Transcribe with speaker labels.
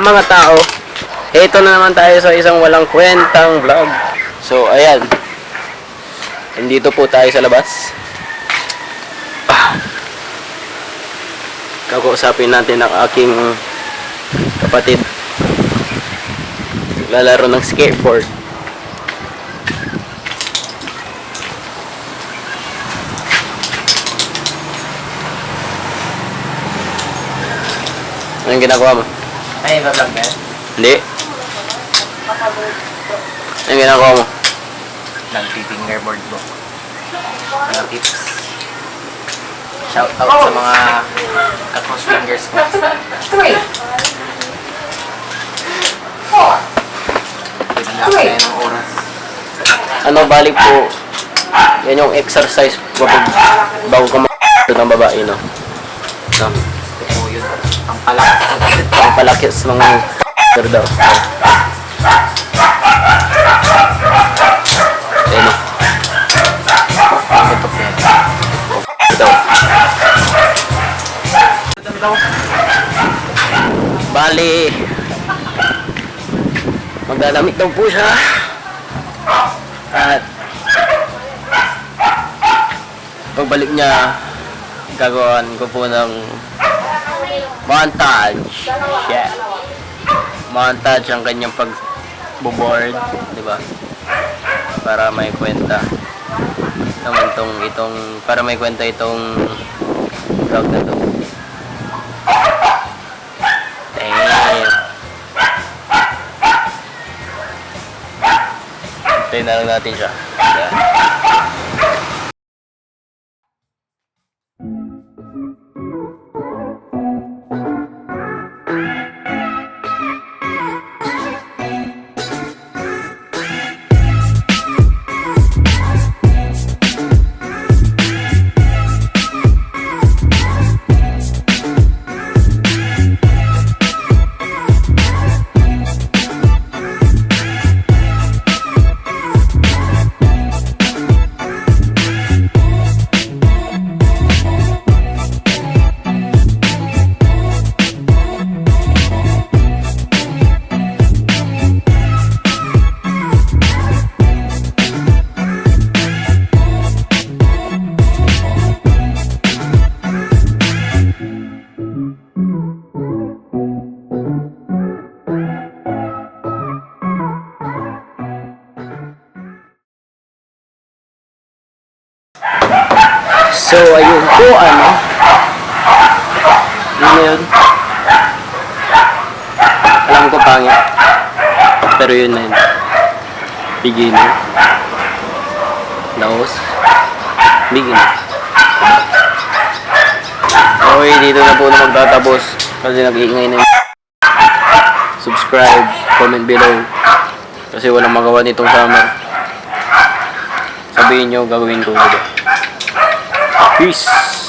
Speaker 1: mga tao? Ito na naman tayo sa isang walang kwentang vlog. So, ayan. Nandito po tayo sa labas. Kakausapin natin ang aking kapatid. Lalaro ng skateboard. Anong ginagawa mo?
Speaker 2: Ay, bablog ba yan?
Speaker 1: Hindi. Anong ginagawa mo?
Speaker 2: Nag-fingerboard book. Mga tips. Shout out sa mga ka-cross fingers ko. 3 4 Pinag-aakaya ng oras.
Speaker 1: Ano, balik po. Yan yung exercise bago ka ng babae, no? No?
Speaker 2: Ito yun. Ang palakas.
Speaker 1: Ang palaki sa mga daw. Ayun, no?
Speaker 2: Ito po yan.
Speaker 1: Daw. Bali, magdalamit daw po siya. At pagbalik niya, gagawin ko po ng montage. Yeah. Montage ang kanyang pag-board, di ba? Para may kwenta naman para may kwenta itong vlog na to. Damn. Hintayin na lang natin siya. Yeah. So, ayun po, ano? Yun yun. Alam ko pangit. Pero yun na yun. Beginner. Laos. Beginner. Okay, dito na po na magtatapos. Kasi nag-iingay na yun. Subscribe, comment below. Kasi walang magawa nitong summer. Sabihin nyo, gagawin ko. Diba? Peace!